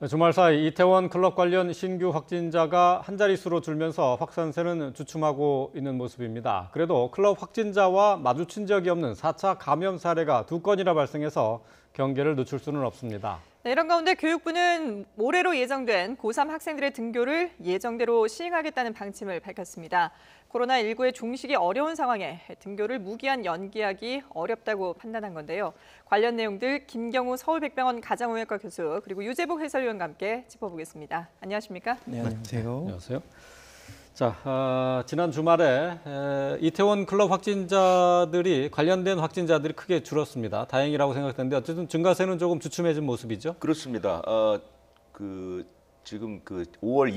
주말 사이 이태원 클럽 관련 신규 확진자가 한 자릿수로 줄면서 확산세는 주춤하고 있는 모습입니다. 그래도 클럽 확진자와 마주친 적이 없는 4차 감염 사례가 2건이나 발생해서 경계를 늦출 수는 없습니다. 네, 이런 가운데 교육부는 올해로 예정된 고3 학생들의 등교를 예정대로 시행하겠다는 방침을 밝혔습니다. 코로나19의 종식이 어려운 상황에 등교를 무기한 연기하기 어렵다고 판단한 건데요. 관련 내용들 김경우 서울백병원 가정의학과 교수 그리고 유재복 해설위원과 함께 짚어보겠습니다. 안녕하십니까? 네, 안녕하세요. 안녕하세요. 자, 지난 주말에 이태원 클럽 확진자들이 관련된 확진자들이 크게 줄었습니다. 다행이라고 생각했는데 어쨌든 증가세는 조금 주춤해진 모습이죠. 그렇습니다. 지금 5월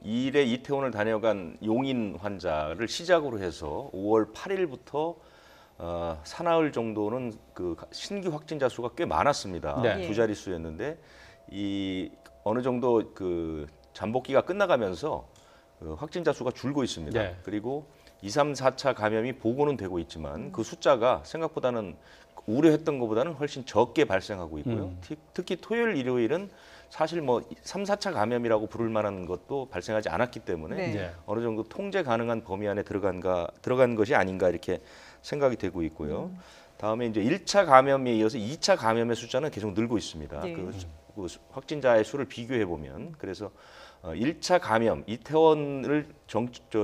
2일에 이태원을 다녀간 용인 환자를 시작으로 해서 5월 8일부터 사나흘 정도는 신규 확진자 수가 꽤 많았습니다. 네. 두 자릿수였는데 어느 정도 잠복기가 끝나가면서 확진자 수가 줄고 있습니다. 네. 그리고 2, 3, 4차 감염이 보고는 되고 있지만 그 숫자가 생각보다는 우려했던 것보다는 훨씬 적게 발생하고 있고요. 특히 토요일, 일요일은 사실 3, 4차 감염이라고 부를 만한 것도 발생하지 않았기 때문에 네. 어느 정도 통제 가능한 범위 안에 들어간 것이 아닌가 이렇게 생각이 되고 있고요. 다음에 이제 1차 감염에 이어서 2차 감염의 숫자는 계속 늘고 있습니다. 네. 그 확진자의 수를 비교해 보면 그래서 1차 감염, 이태원을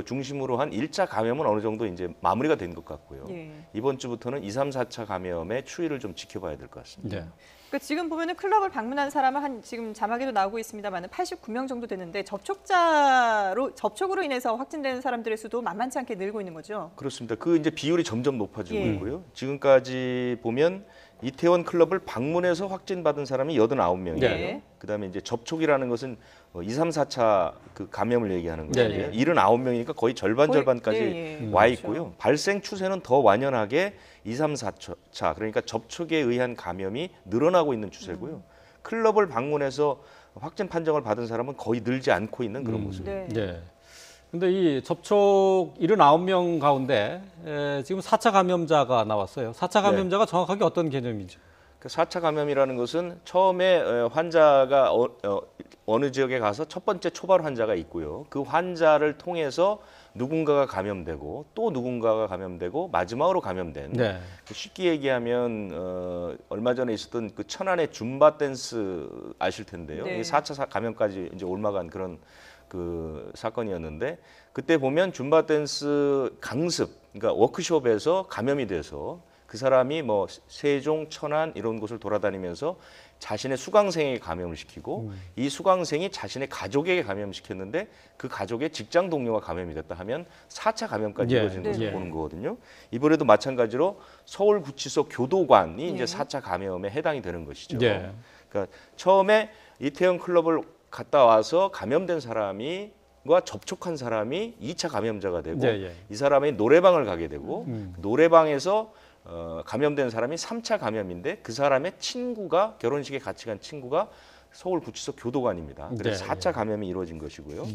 중심으로 한 1차 감염은 어느 정도 이제 마무리가 된 것 같고요. 예. 이번 주부터는 2, 3, 4차 감염의 추이를 좀 지켜봐야 될 것 같습니다. 네. 그러니까 지금 보면은 클럽을 방문한 사람은 지금 자막에도 나오고 있습니다만 89명 정도 되는데 접촉으로 인해서 확진되는 사람들의 수도 만만치 않게 늘고 있는 거죠. 그렇습니다. 이제 비율이 점점 높아지고 예. 있고요. 지금까지 보면 이태원 클럽을 방문해서 확진받은 사람이 89명이에요. 네. 그다음에 이제 접촉이라는 것은 2, 3, 4차 감염을 얘기하는 거예요. 네. 79명이니까 거의 절반까지 예, 예. 와 그렇죠. 있고요. 발생 추세는 더 완연하게 2, 3, 4차 그러니까 접촉에 의한 감염이 늘어나고 있는 추세고요. 클럽을 방문해서 확진 판정을 받은 사람은 거의 늘지 않고 있는 그런 모습입니다. 네. 네. 근데 이 접촉 79명 가운데 지금 4차 감염자가 나왔어요. 4차 감염자가 정확하게 어떤 개념이죠? 4차 감염이라는 것은 처음에 환자가 어느 지역에 가서 첫 번째 초발 환자가 있고요. 그 환자를 통해서 누군가가 감염되고 또 누군가가 감염되고 마지막으로 감염된. 네. 쉽게 얘기하면 얼마 전에 있었던 천안의 줌바 댄스 아실 텐데요. 네. 이 4차 감염까지 이제 옮아간 그런 사건이었는데 그때 보면 줌바 댄스 강습, 그러니까 워크숍에서 감염이 돼서 그 사람이 세종, 천안 이런 곳을 돌아다니면서 자신의 수강생에게 감염을 시키고 이 수강생이 자신의 가족에게 감염시켰는데 그 가족의 직장 동료가 감염이 됐다 하면 4차 감염까지 예, 이루어진 것을 예. 보는 거거든요. 이번에도 마찬가지로 서울구치소 교도관이 예. 이제 4차 감염에 해당이 되는 것이죠. 예. 그러니까 처음에 이태원 클럽을 갔다 와서 감염된 사람과 접촉한 사람이 2차 감염자가 되고 예. 이 사람이 노래방을 가게 되고 노래방에서 감염된 사람이 3차 감염인데 그 사람의 친구가 결혼식에 같이 간 친구가 서울구치소 교도관입니다. 그래서 네, 4차 감염이 이루어진 것이고요.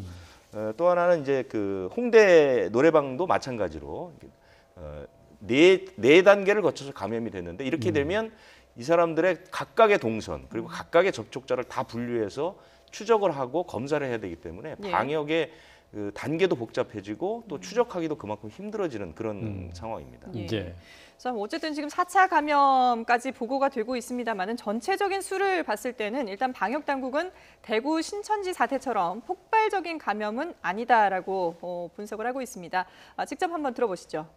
또 하나는 이제 홍대 노래방도 마찬가지로 네 단계를 거쳐서 감염이 됐는데 이렇게 되면 이 사람들의 각각의 동선 그리고 각각의 접촉자를 다 분류해서 추적을 하고 검사를 해야 되기 때문에 예. 방역의 단계도 복잡해지고 또 추적하기도 그만큼 힘들어지는 그런 상황입니다. 예. 예. 자, 어쨌든 지금 4차 감염까지 보고가 되고 있습니다만은 전체적인 수를 봤을 때는 일단 방역 당국은 대구 신천지 사태처럼 폭발적인 감염은 아니다라고 분석을 하고 있습니다. 직접 한번 들어보시죠.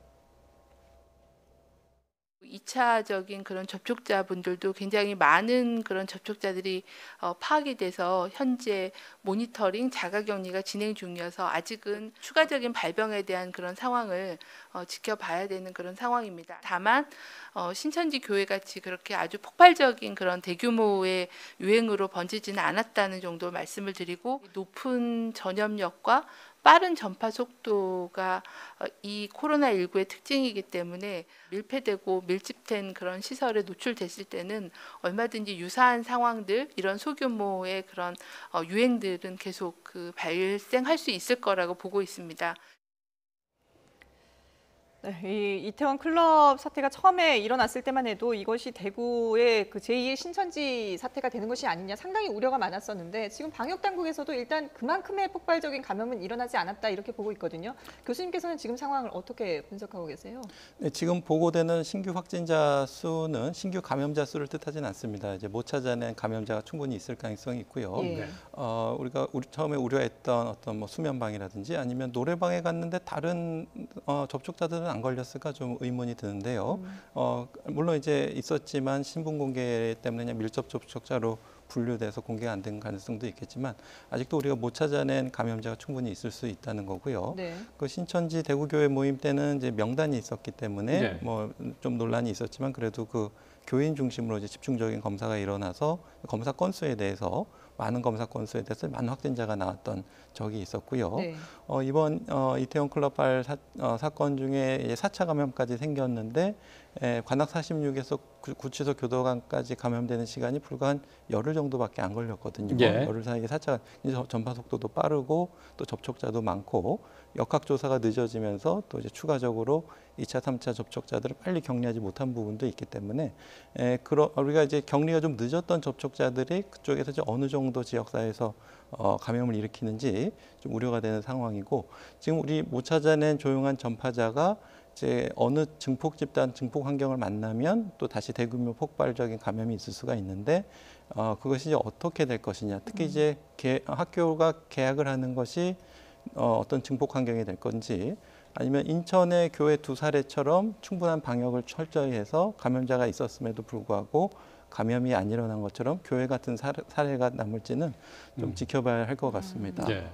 2차적인 그런 접촉자분들도 굉장히 많은 그런 접촉자들이 파악이 돼서 현재 모니터링 자가격리가 진행 중이어서 아직은 추가적인 발병에 대한 그런 상황을 지켜봐야 되는 그런 상황입니다. 다만 신천지 교회 같이 그렇게 아주 폭발적인 그런 대규모의 유행으로 번지지는 않았다는 정도 말씀을 드리고 높은 전염력과 빠른 전파 속도가 이 코로나19의 특징이기 때문에 밀폐되고 밀집된 그런 시설에 노출됐을 때는 얼마든지 유사한 상황들, 이런 소규모의 그런 유행들은 계속 발생할 수 있을 거라고 보고 있습니다. 네, 이 이태원 클럽 사태가 처음에 일어났을 때만 해도 이것이 대구의 그 제2의 신천지 사태가 되는 것이 아니냐 상당히 우려가 많았었는데 지금 방역 당국에서도 일단 그만큼의 폭발적인 감염은 일어나지 않았다 이렇게 보고 있거든요. 교수님께서는 지금 상황을 어떻게 분석하고 계세요? 네, 지금 보고되는 신규 확진자 수는 신규 감염자 수를 뜻하지는 않습니다. 이제 못 찾아낸 감염자가 충분히 있을 가능성이 있고요. 예. 우리가 처음에 우려했던 어떤 뭐 수면방이라든지 아니면 노래방에 갔는데 다른 접촉자들은 안 걸렸을까 좀 의문이 드는데요. 물론 이제 있었지만 신분 공개 때문에 그냥 밀접 접촉자로 분류돼서 공개가 안 된 가능성도 있겠지만 아직도 우리가 못 찾아낸 감염자가 충분히 있을 수 있다는 거고요. 네. 그 신천지 대구교회 모임 때는 이제 명단이 있었기 때문에 네. 뭐 좀 논란이 있었지만 그래도 그 교인 중심으로 이제 집중적인 검사가 일어나서 검사 건수에 대해서 많은 검사 건수에 대해서 많은 확진자가 나왔던 적이 있었고요. 네. 이번 이태원 클럽발 사건 중에 이제 4차 감염까지 생겼는데 관악 46에서 구치소 교도관까지 감염되는 시간이 불과 한 열흘 정도밖에 안 걸렸거든요. 예. 열흘 사이에 4차 전파 속도도 빠르고 또 접촉자도 많고 역학조사가 늦어지면서 또 이제 추가적으로 2차, 3차 접촉자들을 빨리 격리하지 못한 부분도 있기 때문에 우리가 이제 격리가 좀 늦었던 접촉자들이 그쪽에서 이제 어느 정도 지역사회에서 감염을 일으키는지 좀 우려가 되는 상황이고 지금 우리 못 찾아낸 조용한 전파자가 이제 어느 증폭 집단, 증폭 환경을 만나면 또 다시 대규모 폭발적인 감염이 있을 수가 있는데 그것이 이제 어떻게 될 것이냐. 특히 이제 학교가 개학을 하는 것이 어떤 증폭 환경이 될 건지 아니면 인천의 교회 2사례처럼 충분한 방역을 철저히 해서 감염자가 있었음에도 불구하고 감염이 안 일어난 것처럼 교회 같은 사례가 남을지는 좀 지켜봐야 할 것 같습니다. 네.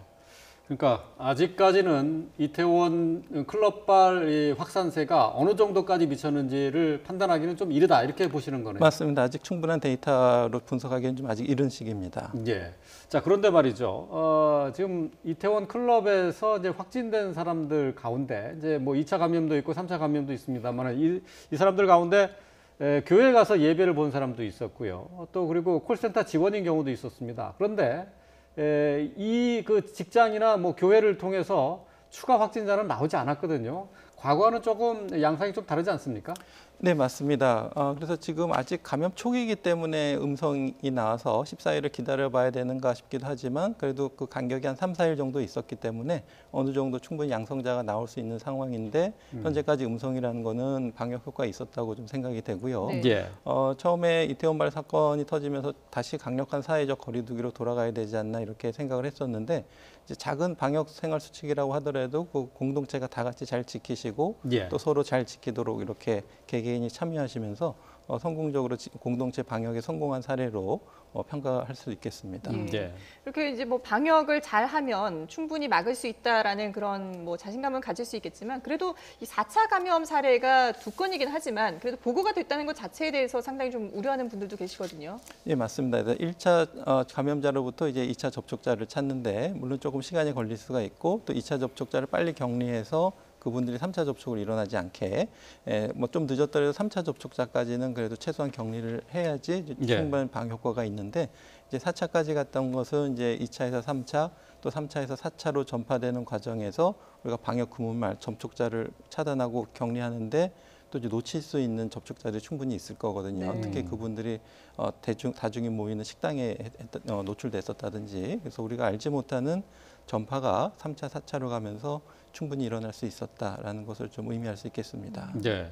그러니까 아직까지는 이태원 클럽발 이 확산세가 어느 정도까지 미쳤는지를 판단하기는 좀 이르다 이렇게 보시는 거네요. 맞습니다. 아직 충분한 데이터로 분석하기에는 좀 아직 이른 시기입니다. 예. 자, 그런데 말이죠. 지금 이태원 클럽에서 이제 확진된 사람들 가운데 이제 뭐 2차 감염도 있고 3차 감염도 있습니다만 이 사람들 가운데 교회 가서 예배를 본 사람도 있었고요. 또 그리고 콜센터 직원인 경우도 있었습니다. 그런데 이 그 직장이나 뭐 교회를 통해서 추가 확진자는 나오지 않았거든요. 과거와는 조금 양상이 좀 다르지 않습니까? 네, 맞습니다. 그래서 지금 아직 감염 초기이기 때문에 음성이 나와서 14일을 기다려봐야 되는가 싶기도 하지만 그래도 그 간격이 한 3, 4일 정도 있었기 때문에 어느 정도 충분히 양성자가 나올 수 있는 상황인데 현재까지 음성이라는 거는 방역 효과가 있었다고 좀 생각이 되고요. 네. 예. 처음에 이태원발 사건이 터지면서 다시 강력한 사회적 거리두기로 돌아가야 되지 않나 이렇게 생각을 했었는데 이제 작은 방역 생활 수칙이라고 하더라도 그 공동체가 다 같이 잘 지키시고 예. 또 서로 잘 지키도록 이렇게 개개인이 참여하시면서 성공적으로 공동체 방역에 성공한 사례로 평가할 수 있겠습니다. 예. 이렇게 이제 뭐 방역을 잘하면 충분히 막을 수 있다라는 그런 뭐 자신감은 가질 수 있겠지만 그래도 이 4차 감염 사례가 2건이긴 하지만 그래도 보고가 됐다는 것 자체에 대해서 상당히 좀 우려하는 분들도 계시거든요. 예, 맞습니다. 1차 감염자로부터 이제 2차 접촉자를 찾는데 물론 조금 시간이 걸릴 수가 있고 또 2차 접촉자를 빨리 격리해서 그분들이 3차 접촉을 일어나지 않게 뭐 좀 늦었더라도 3차 접촉자까지는 그래도 최소한 격리를 해야지 예. 충분한 방역 효과가 있는데 이제 4차까지 갔던 것은 이제 2차에서 3차 또 3차에서 4차로 전파되는 과정에서 우리가 방역 금은말 접촉자를 차단하고 격리하는데 또 이제 놓칠 수 있는 접촉자들이 충분히 있을 거거든요. 네. 특히 그분들이 다중이 모이는 식당에 노출됐었다든지 그래서 우리가 알지 못하는 전파가 3차, 4차로 가면서 충분히 일어날 수 있었다라는 것을 좀 의미할 수 있겠습니다. 네.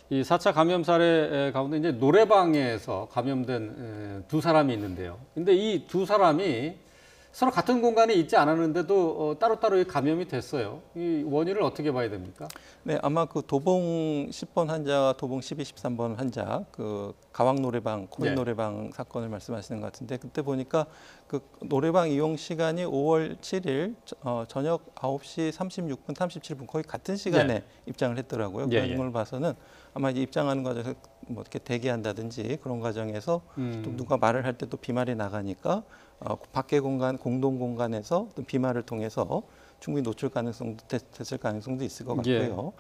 이 4차 감염 사례 가운데 이제 노래방에서 감염된 두 사람이 있는데요. 근데 이 두 사람이 서로 같은 공간에 있지 않았는데도 따로따로 감염이 됐어요. 이 원인을 어떻게 봐야 됩니까? 네, 아마 그 도봉 10번 환자, 도봉 12, 13번 환자, 그 가왕 노래방, 코인 네. 노래방 사건을 말씀하시는 것 같은데 그때 보니까 그 노래방 이용 시간이 5월 7일 저녁 9시 36분, 37분 거의 같은 시간에 네. 입장을 했더라고요. 예, 그런 예. 걸 봐서는 아마 이제 입장하는 과정에서 뭐 이렇게 대기한다든지 그런 과정에서 또 누가 말을 할 때 또 비말이 나가니까 밖의 공간, 공동 공간에서 또 비말을 통해서 충분히 노출 가능성도 됐을 가능성도 있을 것 같고요.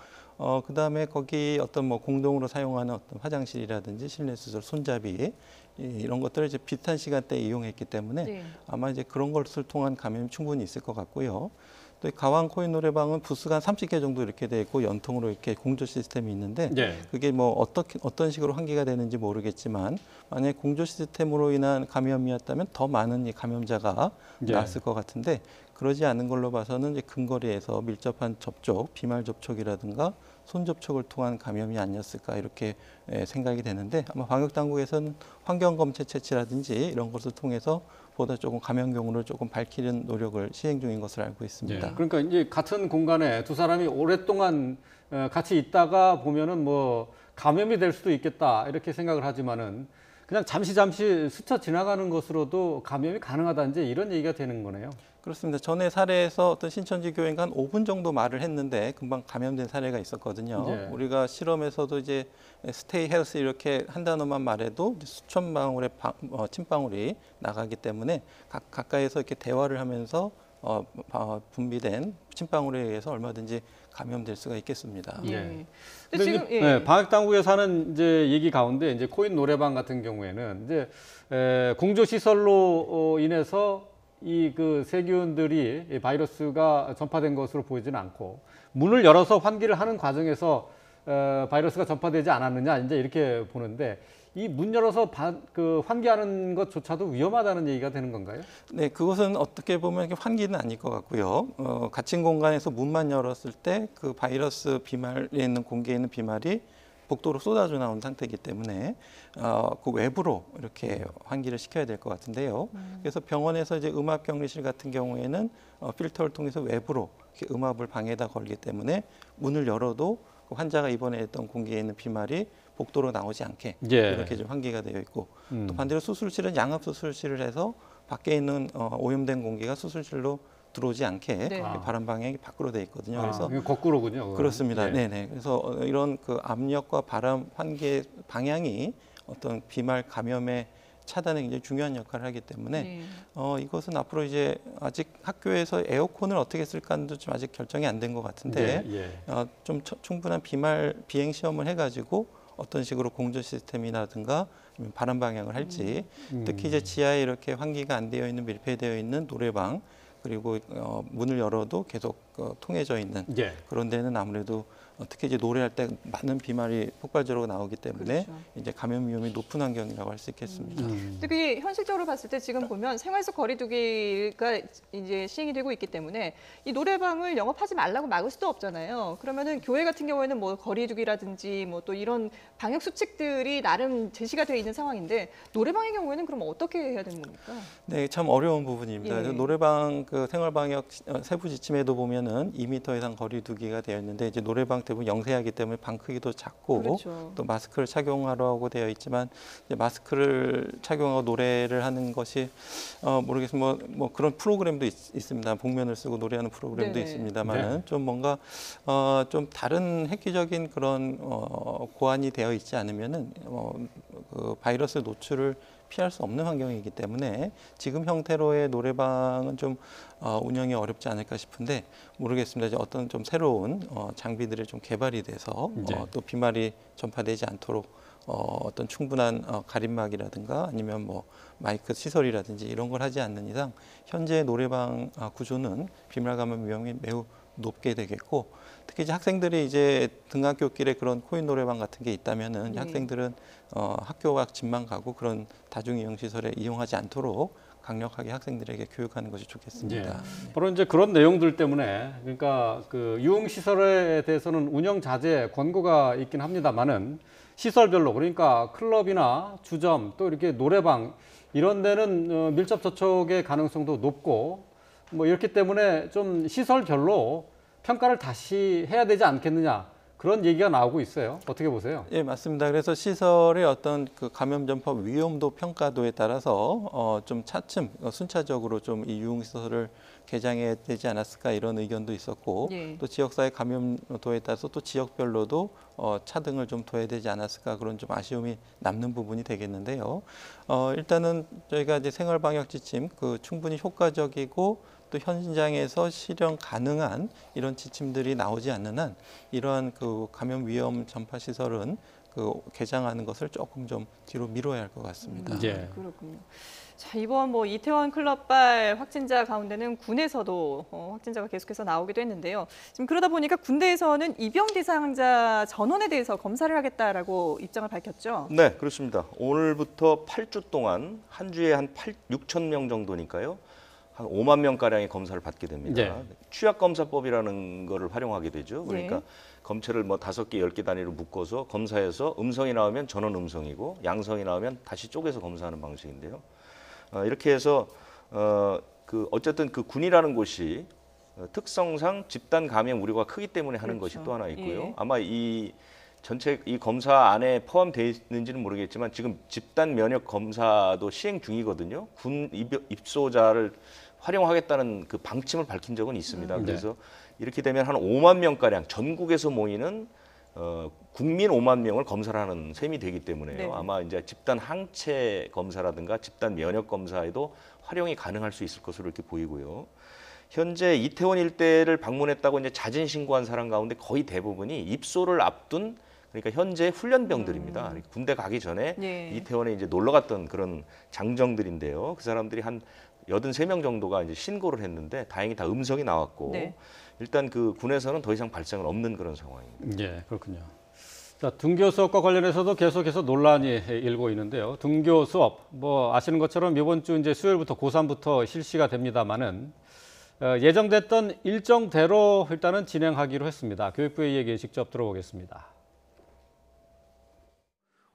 그다음에 거기 어떤 뭐 공동으로 사용하는 어떤 화장실이라든지 실내 시설, 손잡이 이런 것들을 이제 비슷한 시간대에 이용했기 때문에 네. 아마 이제 그런 것을 통한 감염이 충분히 있을 것 같고요. 또 가왕 코인 노래방은 부스가 한 30개 정도 이렇게 돼 있고 연통으로 이렇게 공조 시스템이 있는데 예. 그게 뭐 어떤 식으로 환기가 되는지 모르겠지만 만약에 공조 시스템으로 인한 감염이었다면 더 많은 이 감염자가 예. 나왔을 것 같은데 그러지 않은 걸로 봐서는 이제 근거리에서 밀접한 접촉, 비말 접촉이라든가 손 접촉을 통한 감염이 아니었을까 이렇게 생각이 되는데 아마 방역 당국에서는 환경 검체 채취라든지 이런 것을 통해서 보다 조금 감염 경로를 조금 밝히는 노력을 시행 중인 것을 알고 있습니다. 예. 그러니까 이제 같은 공간에 두 사람이 오랫동안 같이 있다가 보면은 뭐 감염이 될 수도 있겠다 이렇게 생각을 하지만은 그냥 잠시 스쳐 지나가는 것으로도 감염이 가능하다 이제 이런 얘기가 되는 거네요. 그렇습니다. 전에 사례에서 어떤 신천지 교회가 한 5분 정도 말을 했는데 금방 감염된 사례가 있었거든요. 네. 우리가 실험에서도 이제 스테이 헬스 이렇게 한 단어만 말해도 수천 방울의 침방울이 나가기 때문에 가까이서 이렇게 대화를 하면서 분비된 침방울에 의해서 얼마든지 감염될 수가 있겠습니다. 예. 네. 근데 지금 이제, 네, 방역 당국에서 하는 이제 얘기 가운데 이제 코인 노래방 같은 경우에는 이제 공조 시설로 인해서 이 그 세균들이 이 바이러스가 전파된 것으로 보이지는 않고 문을 열어서 환기를 하는 과정에서 바이러스가 전파되지 않았느냐 이제 이렇게 보는데 이 문 열어서 환기하는 것조차도 위험하다는 얘기가 되는 건가요? 네, 그것은 어떻게 보면 환기는 아닐 것 같고요. 갇힌 공간에서 문만 열었을 때 그 바이러스 비말에 있는 공기에 있는 비말이 복도로 쏟아져 나온 상태이기 때문에 그 외부로 이렇게 환기를 시켜야 될 것 같은데요. 그래서 병원에서 이제 음압 격리실 같은 경우에는 필터를 통해서 외부로 이렇게 음압을 방에다 걸기 때문에 문을 열어도 그 환자가 입원했던 공기에 있는 비말이 복도로 나오지 않게 예. 이렇게 좀 환기가 되어 있고 또 반대로 수술실은 양압 수술실을 해서 밖에 있는 오염된 공기가 수술실로 들어오지 않게 네. 바람 방향이 밖으로 되어 있거든요. 그래서 이거 거꾸로군요. 그건. 그렇습니다. 예. 네네. 그래서 이런 그 압력과 바람 환기의 방향이 어떤 비말 감염의 차단에 굉장히 중요한 역할을 하기 때문에 네. 이것은 앞으로 이제 아직 학교에서 에어컨을 어떻게 쓸까도 좀 아직 결정이 안 된 것 같은데 좀 충분한 비말 비행 시험을 해가지고 어떤 식으로 공조 시스템이라든가 아니면 바람 방향을 할지 특히 이제 지하에 이렇게 환기가 안 되어 있는 밀폐되어 있는 노래방 그리고 문을 열어도 계속 통해져 있는 예. 그런 데는 아무래도 특히 이제 노래할 때 많은 비말이 폭발적으로 나오기 때문에 그렇죠. 이제 감염 위험이 높은 환경이라고 할 수 있겠습니다. 근데 그게 현실적으로 봤을 때 지금 보면 생활 속 거리두기가 이제 시행이 되고 있기 때문에 이 노래방을 영업하지 말라고 막을 수도 없잖아요. 그러면은 교회 같은 경우에는 뭐 거리두기라든지 뭐 또 이런 방역 수칙들이 나름 제시가 되어 있는 상황인데 노래방의 경우에는 그럼 어떻게 해야 되는 겁니까? 네, 참 어려운 부분입니다. 예. 노래방 그 생활방역 세부 지침에도 보면은 2m 이상 거리두기가 되어 있는데 이제 노래방 대부분 영세하기 때문에 방 크기도 작고 그렇죠. 또 마스크를 착용하라고 되어 있지만 이제 마스크를 착용하고 노래를 하는 것이 모르겠으면 뭐 그런 프로그램도 있습니다. 복면을 쓰고 노래하는 프로그램도 네네. 있습니다만은 네. 좀 뭔가 좀 다른 획기적인 그런 고안이 되어 있지 않으면은 그 바이러스 노출을 피할 수 없는 환경이기 때문에 지금 형태로의 노래방은 좀 운영이 어렵지 않을까 싶은데 모르겠습니다. 이제 어떤 좀 새로운 장비들이 좀 개발이 돼서 또 비말이 전파되지 않도록 어떤 충분한 가림막이라든가 아니면 뭐 마이크 시설이라든지 이런 걸 하지 않는 이상 현재 노래방 구조는 비말 감염 위험이 매우 높게 되겠고 특히 이제 학생들이 이제 등하굣길에 그런 코인 노래방 같은 게 있다면은 네. 학생들은 학교와 집만 가고 그런 다중이용 시설에 이용하지 않도록 강력하게 학생들에게 교육하는 것이 좋겠습니다. 바로 이제 그런 내용들 때문에 그러니까 그 유흥 시설에 대해서는 운영 자제 권고가 있긴 합니다만은 시설별로 그러니까 클럽이나 주점 또 이렇게 노래방 이런 데는 밀접 접촉의 가능성도 높고 뭐 이렇기 때문에 좀 시설별로 평가를 다시 해야 되지 않겠느냐 그런 얘기가 나오고 있어요. 어떻게 보세요? 예, 맞습니다. 그래서 시설의 어떤 그 감염 전파 위험도 평가도에 따라서 좀 차츰 순차적으로 좀 이 유흥시설을 개장해야 되지 않았을까 이런 의견도 있었고 예. 또 지역사회 감염도에 따라서 또 지역별로도 차등을 좀 둬야 되지 않았을까 그런 좀 아쉬움이 남는 부분이 되겠는데요. 일단은 저희가 이제 생활방역지침 그 충분히 효과적이고 또 현장에서 실현 가능한 이런 지침들이 나오지 않는 한 이러한 그 감염 위험 전파 시설은 그 개장하는 것을 조금 좀 뒤로 미뤄야 할 것 같습니다. 예. 그렇군요. 자, 이번 뭐 이태원 클럽발 확진자 가운데는 군에서도 확진자가 계속해서 나오기도 했는데요. 지금 그러다 보니까 군대에서는 입영 대상자 전원에 대해서 검사를 하겠다라고 입장을 밝혔죠. 네, 그렇습니다. 오늘부터 8주 동안 한 주에 한 6천 명 정도니까요. 한 5만 명가량의 검사를 받게 됩니다. 네. 취약검사법이라는 거를 활용하게 되죠. 그러니까 네. 검체를 뭐 5개, 10개 단위로 묶어서 검사해서 음성이 나오면 전원 음성이고 양성이 나오면 다시 쪼개서 검사하는 방식인데요. 이렇게 해서 어쨌든 그 군이라는 곳이 특성상 집단 감염 우려가 크기 때문에 하는 그렇죠. 것이 또 하나 있고요. 예. 아마 이 전체 이 검사 안에 포함되어 있는지는 모르겠지만 지금 집단 면역 검사도 시행 중이거든요. 군 입소자를 활용하겠다는 그 방침을 밝힌 적은 있습니다. 네. 그래서 이렇게 되면 한 5만 명가량 전국에서 모이는 국민 5만 명을 검사를 하는 셈이 되기 때문에요. 네. 아마 이제 집단 항체 검사라든가 집단 면역 검사에도 활용이 가능할 수 있을 것으로 이렇게 보이고요. 현재 이태원 일대를 방문했다고 이제 자진 신고한 사람 가운데 거의 대부분이 입소를 앞둔 그러니까 현재 훈련병들입니다. 군대 가기 전에 네. 이태원에 이제 놀러 갔던 그런 장정들인데요. 그 사람들이 한 83명 정도가 이제 신고를 했는데 다행히 다 음성이 나왔고 네. 일단 그 군에서는 더 이상 발생은 없는 그런 상황입니다. 예, 그렇군요. 자, 등교 수업과 관련해서도 계속해서 논란이 일고 있는데요. 등교 수업, 뭐 아시는 것처럼 이번 주 이제 수요일부터 고3부터 실시가 됩니다만은 예정됐던 일정대로 일단은 진행하기로 했습니다. 교육부의 얘기 직접 들어보겠습니다.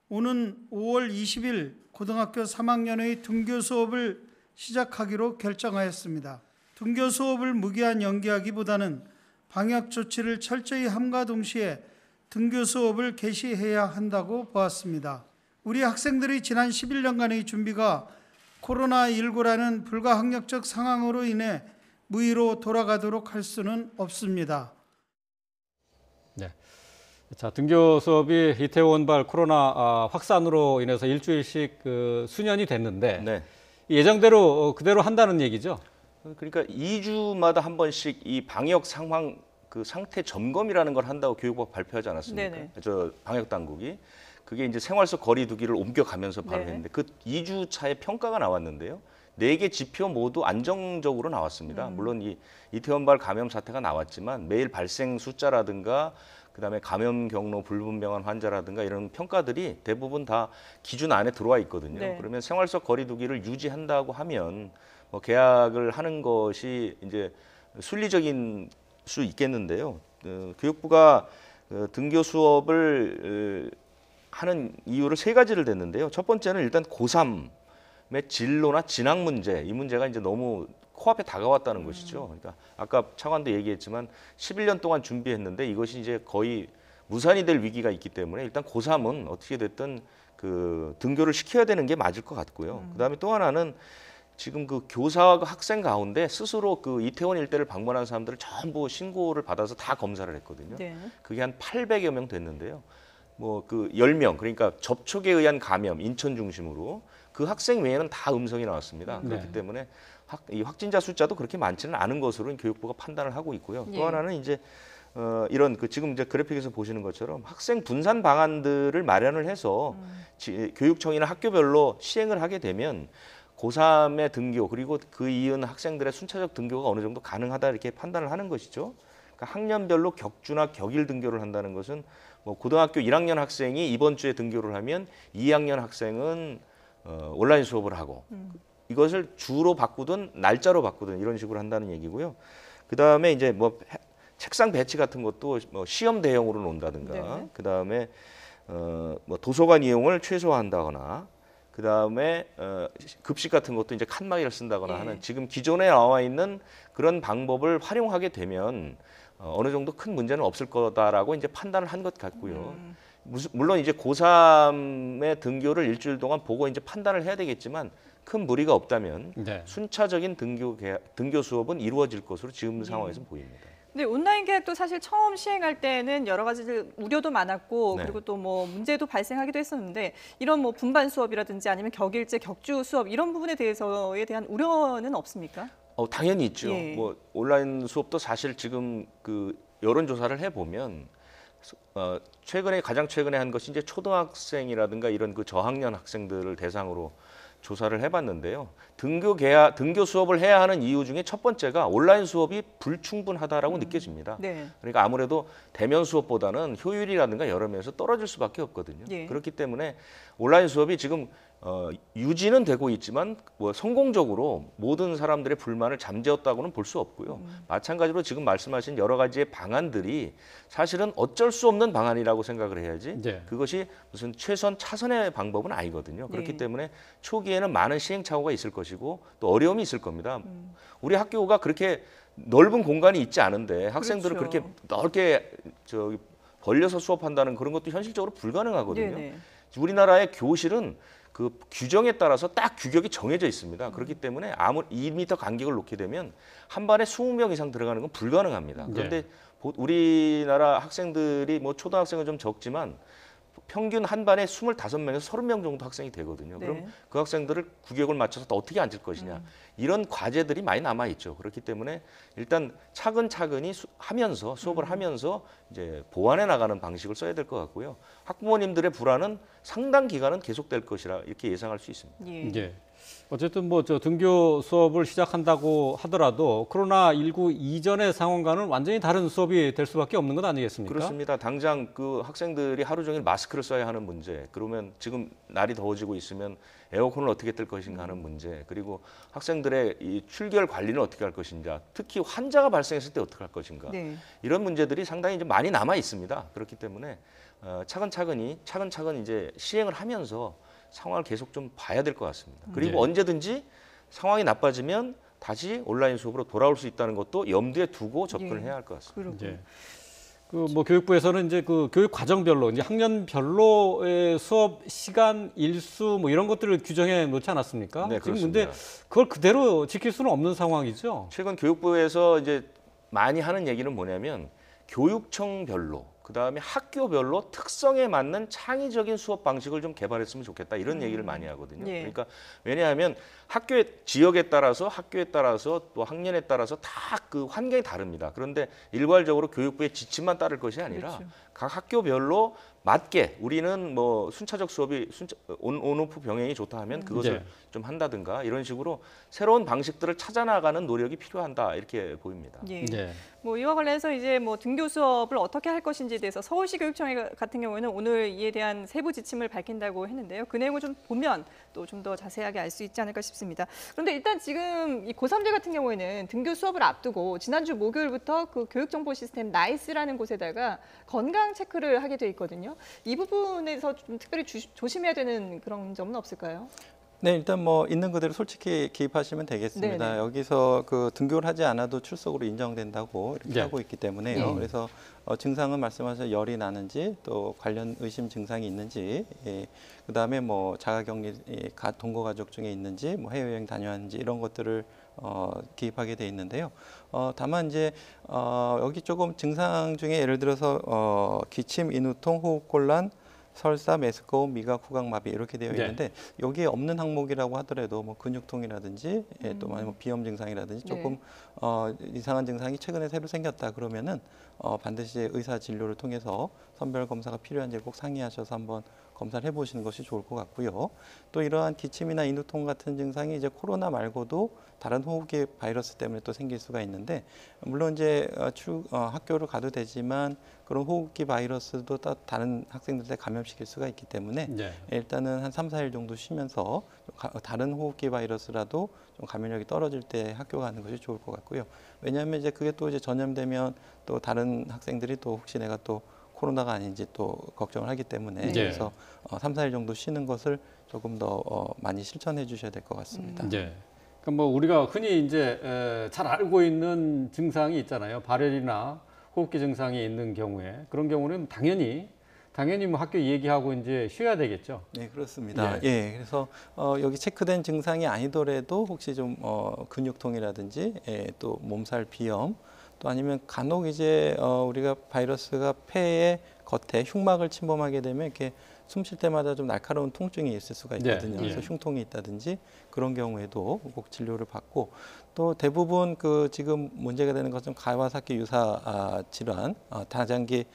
오는 5월 20일 고등학교 3학년의 등교 수업을 시작하기로 결정하였습니다. 등교 수업을 무기한 연기하기보다는 방역 조치를 철저히 함과 동시에 등교 수업을 개시해야 한다고 보았습니다. 우리 학생들의 지난 11년간의 준비가 코로나19라는 불가항력적 상황으로 인해 무의로 돌아가도록 할 수는 없습니다. 네. 자, 등교 수업이 이태원발 코로나 확산으로 인해서 일주일씩 수년이 됐는데 네. 예정대로 그대로 한다는 얘기죠? 그러니까 2주마다 한 번씩 이 방역 상황 그 상태 점검이라는 걸 한다고 교육부가 발표하지 않았습니까? 네네. 저 방역 당국이 그게 이제 생활 속 거리 두기를 옮겨가면서 바로 네. 했는데 그 2주 차에 평가가 나왔는데요. 4개 지표 모두 안정적으로 나왔습니다. 물론 이 이태원발 감염 사태가 나왔지만 매일 발생 숫자라든가 그다음에 감염 경로 불분명한 환자라든가 이런 평가들이 대부분 다 기준 안에 들어와 있거든요. 네. 그러면 생활 속 거리 두기를 유지한다고 하면 뭐 계약을 하는 것이 이제 순리적인 수 있겠는데요. 교육부가 등교 수업을 하는 이유를 3가지를 댔는데요. 첫 번째는 일단 고3의 진로나 진학 문제, 이 문제가 이제 너무 코앞에 다가왔다는 것이죠. 그러니까 아까 차관도 얘기했지만 11년 동안 준비했는데 이것이 이제 거의 무산이 될 위기가 있기 때문에 일단 고3은 어떻게 됐든 그 등교를 시켜야 되는 게 맞을 것 같고요. 그다음에 또 하나는 지금 그 교사와 그 학생 가운데 스스로 그 이태원 일대를 방문한 사람들을 전부 신고를 받아서 다 검사를 했거든요. 네. 그게 한 800여 명 됐는데요. 뭐 그 10명, 그러니까 접촉에 의한 감염, 인천 중심으로 그 학생 외에는 다 음성이 나왔습니다. 그렇기 네. 때문에 이 확진자 숫자도 그렇게 많지는 않은 것으로 교육부가 판단을 하고 있고요. 예. 또 하나는 이제 이런 그 지금 이제 그래픽에서 보시는 것처럼 학생 분산 방안들을 마련을 해서 교육청이나 학교별로 시행을 하게 되면 고3의 등교 그리고 그 이은 학생들의 순차적 등교가 어느 정도 가능하다 이렇게 판단을 하는 것이죠. 그러니까 학년별로 격주나 격일 등교를 한다는 것은 뭐 고등학교 1학년 학생이 이번 주에 등교를 하면 2학년 학생은 온라인 수업을 하고 이것을 주로 바꾸든 날짜로 바꾸든 이런 식으로 한다는 얘기고요. 그 다음에 이제 뭐 책상 배치 같은 것도 뭐 시험 대용으로 놓는다든가, 네. 그 다음에 뭐 도서관 이용을 최소화한다거나, 그 다음에 급식 같은 것도 이제 칸막이를 쓴다거나 예. 하는 지금 기존에 나와 있는 그런 방법을 활용하게 되면 어느 정도 큰 문제는 없을 거다라고 이제 판단을 한 것 같고요. 물론 이제 고3의 등교를 일주일 동안 보고 이제 판단을 해야 되겠지만 큰 무리가 없다면 네. 순차적인 등교 수업은 이루어질 것으로 지금 상황에서 보입니다. 근데 온라인 계약도 사실 처음 시행할 때는 여러 가지 우려도 많았고 네. 그리고 또 뭐 문제도 발생하기도 했었는데 이런 뭐 분반 수업이라든지 아니면 격일제, 격주 수업 이런 부분에 대해서에 대한 우려는 없습니까? 당연히 있죠. 예. 뭐 온라인 수업도 사실 지금 그 여론 조사를 해 보면 가장 최근에 한 것이 이제 초등학생이라든가 이런 그 저학년 학생들을 대상으로 조사를 해봤는데요. 등교 수업을 해야 하는 이유 중에 첫 번째가 온라인 수업이 불충분하다라고 느껴집니다. 네. 그러니까 아무래도 대면 수업보다는 효율이라든가 여러 면에서 떨어질 수밖에 없거든요. 예. 그렇기 때문에 온라인 수업이 지금 유지는 되고 있지만 뭐 성공적으로 모든 사람들의 불만을 잠재웠다고는 볼 수 없고요. 마찬가지로 지금 말씀하신 여러 가지의 방안들이 사실은 어쩔 수 없는 방안이라고 생각을 해야지 네. 그것이 무슨 차선의 방법은 아니거든요. 그렇기 네. 때문에 초기에는 많은 시행착오가 있을 것이고 또 어려움이 있을 겁니다. 우리 학교가 그렇게 넓은 공간이 있지 않은데 학생들을 그렇죠. 그렇게 넓게 벌려서 수업한다는 그런 것도 현실적으로 불가능하거든요. 네네. 우리나라의 교실은 그 규정에 따라서 딱 규격이 정해져 있습니다. 그렇기 때문에 아무 2m 간격을 놓게 되면 한 반에 20명 이상 들어가는 건 불가능합니다. 그런데 우리나라 학생들이 뭐 초등학생은 좀 적지만 평균 한 반에 25명에서 30명 정도 학생이 되거든요. 네. 그럼 그 학생들을 구격을 맞춰서 또 어떻게 앉을 것이냐. 이런 과제들이 많이 남아 있죠. 그렇기 때문에 일단 차근차근히 하면서 수업을 하면서 이제 보완해 나가는 방식을 써야 될 것 같고요. 학부모님들의 불안은 상당 기간은 계속될 것이라 이렇게 예상할 수 있습니다. 예. 예. 어쨌든 뭐 저 등교 수업을 시작한다고 하더라도 코로나19 이전의 상황과는 완전히 다른 수업이 될 수밖에 없는 것 아니겠습니까? 그렇습니다. 당장 그 학생들이 하루 종일 마스크를 써야 하는 문제, 그러면 지금 날이 더워지고 있으면 에어컨을 어떻게 뜰 것인가 하는 문제, 그리고 학생들의 이 출결 관리는 어떻게 할 것인가, 특히 환자가 발생했을 때 어떻게 할 것인가, 네. 이런 문제들이 상당히 이제 많이 남아 있습니다. 그렇기 때문에 차근차근 이제 시행을 하면서 상황을 계속 좀 봐야 될 것 같습니다. 그리고 네. 언제든지 상황이 나빠지면 다시 온라인 수업으로 돌아올 수 있다는 것도 염두에 두고 접근을 예. 해야 할 것 같습니다. 그렇군요. 예. 그 뭐 교육부에서는 이제 그 교육 과정별로 이제 학년별로의 수업 시간 일수 뭐 이런 것들을 규정해 놓지 않았습니까? 네, 지금 그렇습니다. 근데 그걸 그대로 지킬 수는 없는 상황이죠. 최근 교육부에서 이제 많이 하는 얘기는 뭐냐면 교육청별로 그다음에 학교별로 특성에 맞는 창의적인 수업 방식을 좀 개발했으면 좋겠다 이런 얘기를 많이 하거든요. 예. 그러니까 왜냐하면 학교의 지역에 따라서 학교에 따라서 또 학년에 따라서 다 그 환경이 다릅니다. 그런데 일괄적으로 교육부의 지침만 따를 것이 아니라 그렇죠. 각 학교별로 맞게 우리는 뭐 순차적 수업이 온오프 병행이 좋다 하면 그것을 네. 좀 한다든가 이런 식으로 새로운 방식들을 찾아나가는 노력이 필요한다 이렇게 보입니다. 예. 네. 뭐 이와 관련해서 이제 뭐 등교 수업을 어떻게 할 것인지에 대해서 서울시 교육청 같은 경우에는 오늘 이에 대한 세부 지침을 밝힌다고 했는데요. 그 내용을 좀 보면 또 좀 더 자세하게 알 수 있지 않을까 싶습니다. 그런데 일단 지금 이 고3들 같은 경우에는 등교 수업을 앞두고 지난주 목요일부터 그 교육정보 시스템 나이스라는 곳에다가 건강 체크를 하게 돼 있거든요. 이 부분에서 좀 특별히 조심해야 되는 그런 점은 없을까요? 네, 일단 뭐 있는 그대로 솔직히 기입하시면 되겠습니다. 네네. 여기서 그 등교를 하지 않아도 출석으로 인정된다고 이렇게 네. 하고 있기 때문에요. 네. 그래서 증상은 말씀하신 열이 나는지 또 관련 의심 증상이 있는지, 그다음에 뭐 자가격리 동거 가족 중에 있는지, 뭐 해외여행 다녀왔는지 이런 것들을 기입하게 돼 있는데요. 다만 이제 여기 조금 증상 중에 예를 들어서 기침, 인후통, 호흡곤란, 설사, 메스꺼움, 미각, 후각마비 이렇게 되어 있는데 여기에 없는 항목이라고 하더라도 뭐 근육통이라든지 또 뭐 비염 증상이라든지 조금 이상한 증상이 최근에 새로 생겼다 그러면은 반드시 의사 진료를 통해서 선별 검사가 필요한지 꼭 상의하셔서 한번 검사를 해보시는 것이 좋을 것 같고요. 또 이러한 기침이나 인후통 같은 증상이 이제 코로나 말고도 다른 호흡기 바이러스 때문에 또 생길 수가 있는데 물론 이제 학교를 가도 되지만 그런 호흡기 바이러스도 다른 학생들한테 감염시킬 수가 있기 때문에 네. 일단은 한 3, 4일 정도 쉬면서 다른 호흡기 바이러스라도 좀 감염력이 떨어질 때 학교 가는 것이 좋을 것 같고요. 왜냐하면 이제 그게 또 이제 전염되면 또 다른 학생들이 또 혹시 내가 또 코로나가 아닌지 또 걱정을 하기 때문에 네. 그래서 3, 4일 정도 쉬는 것을 조금 더 많이 실천해 주셔야 될 것 같습니다. 네. 그러니까 뭐 우리가 흔히 이제 잘 알고 있는 증상이 있잖아요. 발열이나 호흡기 증상이 있는 경우에 그런 경우는 당연히 뭐 학교 얘기하고 이제 쉬어야 되겠죠. 네, 그렇습니다. 예, 그래서 여기 체크된 증상이 아니더라도 혹시 좀 근육통이라든지 또 몸살 비염 또 아니면 간혹 이제 우리가 바이러스가 폐의 겉에 흉막을 침범하게 되면 이렇게 숨 쉴 때마다 좀 날카로운 통증이 있을 수가 있거든요. 네, 그래서 예. 흉통이 있다든지 그런 경우에도 꼭 진료를 받고 또 대부분 그 지금 문제가 되는 것은 가와사키 유사 질환, 다장기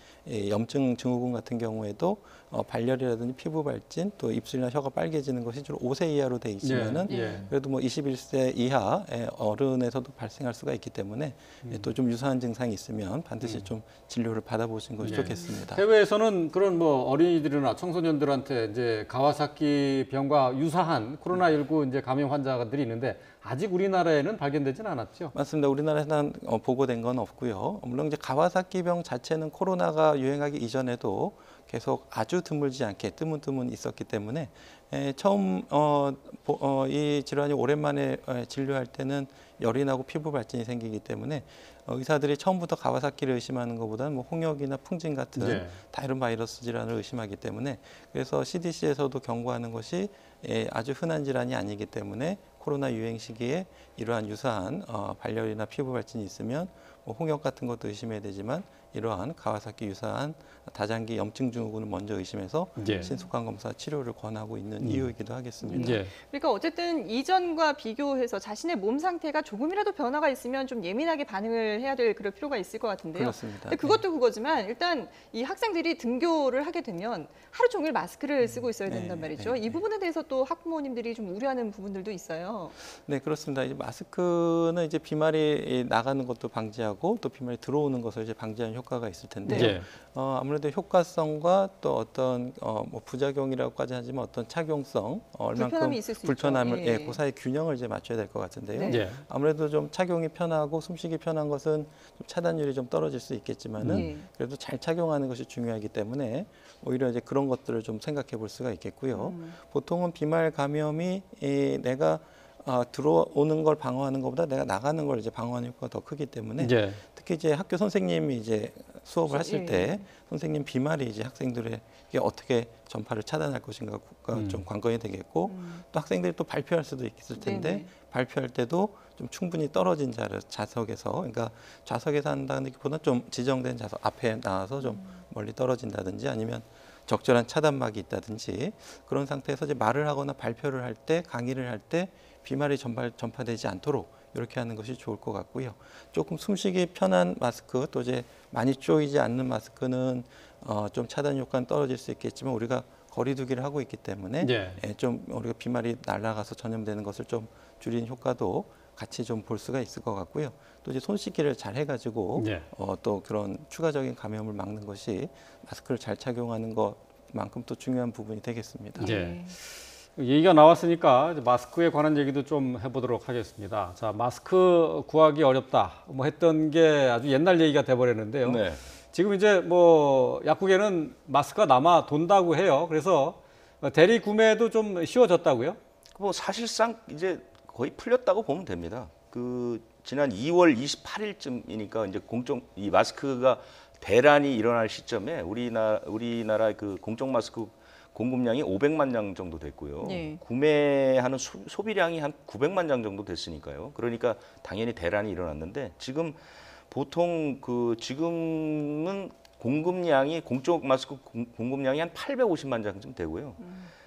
염증 증후군 같은 경우에도 발열이라든지 피부 발진, 또 입술이나 혀가 빨개지는 것이 주로 5세 이하로 돼 있지만은 그래도 뭐 21세 이하의 어른에서도 발생할 수가 있기 때문에 또 좀 유사한 증상이 있으면 반드시 좀 진료를 받아보시는 것이 좋겠습니다. 해외에서는 그런 뭐 어린이들이나 청소년들한테 이제 가와사키 병과 유사한 코로나19 이제 감염 환자들이 있는데 아직 우리나라에는 발견되지는 않았죠. 맞습니다. 우리나라에서는 보고된 건 없고요. 물론 이제 가와사키 병 자체는 코로나가 유행하기 이전에도 계속 아주 드물지 않게 뜨문뜨문 있었기 때문에 처음 이 질환이 오랜만에 진료할 때는 열이 나고 피부 발진이 생기기 때문에 의사들이 처음부터 가와사키를 의심하는 것보다는 뭐 홍역이나 풍진 같은 다른 바이러스 질환을 의심하기 때문에 그래서 CDC에서도 경고하는 것이 아주 흔한 질환이 아니기 때문에 코로나 유행 시기에 이러한 유사한 발열이나 피부 발진이 있으면 뭐 홍역 같은 것도 의심해야 되지만 이러한 가와사키 유사한 다장기 염증 증후군을 먼저 의심해서 신속한 검사 치료를 권하고 있는 이유이기도 하겠습니다. 그러니까 어쨌든 이전과 비교해서 자신의 몸 상태가 조금이라도 변화가 있으면 좀 예민하게 반응을 해야 될 그럴 필요가 있을 것 같은데요. 그렇습니다. 근데 그것도 그거지만 일단 이 학생들이 등교를 하게 되면 하루 종일 마스크를 쓰고 있어야 된단 말이죠. 이 부분에 대해서 또 학부모님들이 좀 우려하는 부분들도 있어요. 네, 그렇습니다. 이제 마스크는 이제 비말이 나가는 것도 방지하고 또 비말이 들어오는 것을 이제 방지하는 효과가 있을 텐데요. 아무래도 효과성과 또 어떤 뭐 부작용이라고까지 하지만 어떤 착용성, 얼만큼 불편함을 그 사이 균형을 이제 맞춰야 될 것 같은데요. 아무래도 좀 착용이 편하고 숨쉬기 편한 것은 좀 차단율이 좀 떨어질 수 있겠지만은 그래도 잘 착용하는 것이 중요하기 때문에 오히려 이제 그런 것들을 좀 생각해 볼 수가 있겠고요. 보통은 비말 감염이 내가 들어오는 걸 방어하는 것보다 내가 나가는 걸 이제 방어하는 효과가 더 크기 때문에 특히 이제 학교 선생님이 이제 수업을 하실 때 선생님 비말이 이제 학생들에게 어떻게 전파를 차단할 것인가가 좀 관건이 되겠고 또 학생들이 또 발표할 수도 있을 텐데 발표할 때도 좀 충분히 떨어진 좌석에서 그러니까 좌석에서 한다는 것보다 좀 지정된 좌석 앞에 나와서 좀 멀리 떨어진다든지 아니면 적절한 차단막이 있다든지 그런 상태에서 이제 말을 하거나 발표를 할 때 강의를 할 때 비말이 전파되지 않도록 이렇게 하는 것이 좋을 것 같고요. 조금 숨쉬기 편한 마스크 또 이제 많이 조이지 않는 마스크는 좀 차단 효과는 떨어질 수 있겠지만 우리가 거리두기를 하고 있기 때문에 좀 우리가 비말이 날아가서 전염되는 것을 좀 줄이는 효과도 같이 좀 볼 수가 있을 것 같고요. 또 이제 손 씻기를 잘 해가지고 또 그런 추가적인 감염을 막는 것이 마스크를 잘 착용하는 것만큼 또 중요한 부분이 되겠습니다. 얘기가 나왔으니까 마스크에 관한 얘기도 좀 해보도록 하겠습니다. 자, 마스크 구하기 어렵다 뭐 했던 게 아주 옛날 얘기가 돼버렸는데요. 지금 이제 뭐 약국에는 마스크가 남아 돈다고 해요. 그래서 대리 구매도 좀 쉬워졌다고요? 뭐 사실상 이제 거의 풀렸다고 보면 됩니다. 그 지난 2월 28일쯤이니까 이제 이 마스크가 대란이 일어날 시점에 우리나라 그 공적 마스크 공급량이 500만 장 정도 됐고요. 구매하는 소비량이 한 900만 장 정도 됐으니까요. 그러니까 당연히 대란이 일어났는데 지금 보통 지금은 공급량이 공적 마스크 공급량이 한 850만 장쯤 되고요.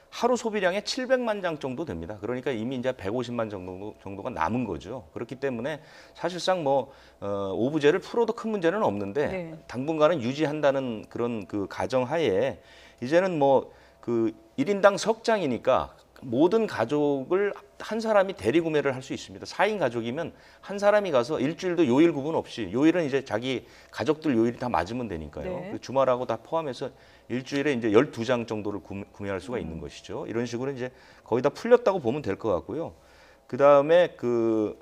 하루 소비량의 700만 장 정도 됩니다. 그러니까 이미 이제 150만 정도가 남은 거죠. 그렇기 때문에 사실상 뭐 오부제를 풀어도 큰 문제는 없는데 당분간은 유지한다는 그런 그 가정하에 이제는 뭐 그 1인당 석 장이니까 모든 가족을 한 사람이 대리 구매를 할 수 있습니다. 4인 가족이면 한 사람이 가서 일주일도 요일 구분 없이 요일은 이제 자기 가족들 요일이 다 맞으면 되니까요. 주말하고 다 포함해서 일주일에 이제 12장 정도를 구매할 수가 있는 것이죠. 이런 식으로 이제 거의 다 풀렸다고 보면 될 것 같고요. 그다음에 그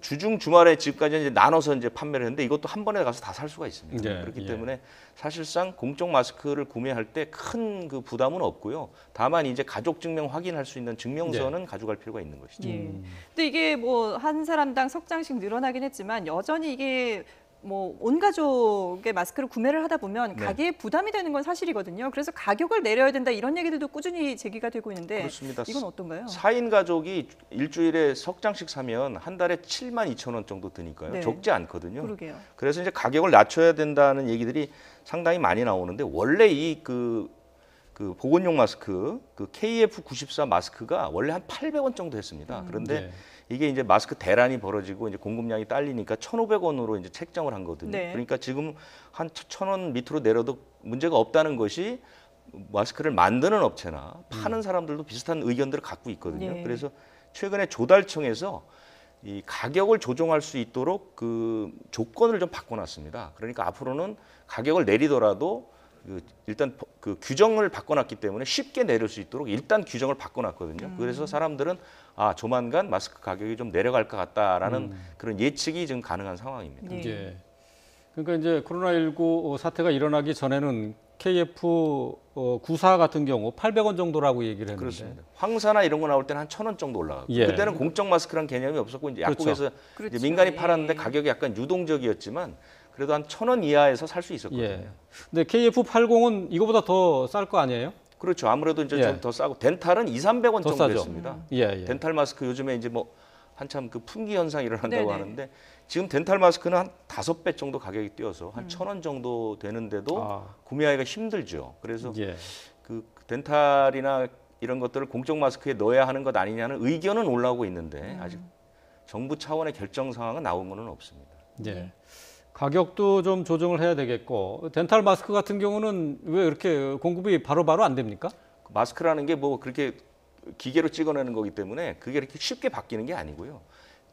주중 주말에 지금까지 이제 나눠서 이제 판매를 했는데 이것도 한 번에 가서 다 살 수가 있습니다. 그렇기 때문에 사실상 공적 마스크를 구매할 때 큰 그 부담은 없고요. 다만 이제 가족 증명 확인할 수 있는 증명서는 가져갈 필요가 있는 것이죠. 근데 이게 뭐 한 사람당 석 장씩 늘어나긴 했지만 여전히 이게 뭐 온 가족의 마스크를 구매를 하다 보면 가게에 부담이 되는 건 사실이거든요. 그래서 가격을 내려야 된다 이런 얘기들도 꾸준히 제기가 되고 있는데 그렇습니다. 이건 어떤가요? 4인 가족이 일주일에 석 장씩 사면 한 달에 72,000원 정도 드니까요. 적지 않거든요. 그러게요. 그래서 이제 가격을 낮춰야 된다는 얘기들이 상당히 많이 나오는데 원래 이 그 보건용 마스크 그 KF94 마스크가 원래 한 800원 정도 했습니다. 그런데 이게 이제 마스크 대란이 벌어지고 이제 공급량이 딸리니까 1,500원으로 이제 책정을 한 거거든요. 네. 그러니까 지금 한 1,000원 밑으로 내려도 문제가 없다는 것이 마스크를 만드는 업체나 파는 사람들도 비슷한 의견들을 갖고 있거든요. 네. 그래서 최근에 조달청에서 이 가격을 조정할 수 있도록 그 조건을 좀 바꿔놨습니다. 그러니까 앞으로는 가격을 내리더라도 일단 그 규정을 바꿔놨기 때문에 쉽게 내릴 수 있도록 일단 규정을 바꿔놨거든요. 그래서 사람들은 조만간 마스크 가격이 좀 내려갈 것 같다라는 그런 예측이 지금 가능한 상황입니다. 네. 예. 그러니까 이제 코로나19 사태가 일어나기 전에는 KF94 같은 경우 800원 정도라고 얘기를 했는데. 그렇습니다. 황사나 이런 거 나올 때는 한 1,000원 정도 올라가고 예. 그때는 공적 마스크란 개념이 없었고 이제 그렇죠. 약국에서 그렇죠. 이제 민간이 예. 팔았는데 가격이 약간 유동적이었지만 그래도 한 1,000원 이하에서 살 수 있었거든요. 예. 근데 KF80은 이거보다 더 쌀 거 아니에요? 그렇죠. 아무래도 이제 예. 좀 더 싸고 덴탈은 2,300원 더 정도 싸죠. 됐습니다. 예, 예. 덴탈 마스크 요즘에 이제 뭐 한참 그 품귀 현상이 일어난다고 네네. 하는데 지금 덴탈 마스크는 한 5배 정도 가격이 뛰어서 한 1,000원 정도 되는데도 아. 구매하기가 힘들죠. 그래서 예. 그 덴탈이나 이런 것들을 공적 마스크에 넣어야 하는 것 아니냐는 의견은 올라오고 있는데 아직 정부 차원의 결정 상황은 나온 건 없습니다. 예. 가격도 좀 조정을 해야 되겠고 덴탈 마스크 같은 경우는 왜 이렇게 공급이 바로바로 안 됩니까? 마스크라는 게 뭐 그렇게 기계로 찍어내는 거기 때문에 그게 이렇게 쉽게 바뀌는 게 아니고요.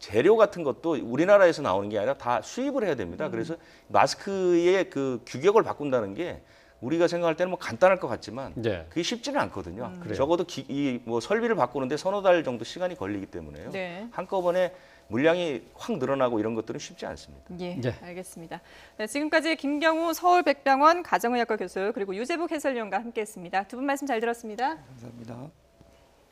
재료 같은 것도 우리나라에서 나오는 게 아니라 다 수입을 해야 됩니다. 그래서 마스크의 그 규격을 바꾼다는 게 우리가 생각할 때는 뭐 간단할 것 같지만 예. 그게 쉽지는 않거든요. 그래요. 적어도 이 뭐 설비를 바꾸는데 서너 달 정도 시간이 걸리기 때문에요. 네. 한꺼번에 물량이 확 늘어나고 이런 것들은 쉽지 않습니다. 예, 예. 알겠습니다. 네, 지금까지 김경우 서울백병원 가정의학과 교수 그리고 유재북 해설위원과 함께했습니다. 두 분 말씀 잘 들었습니다. 감사합니다.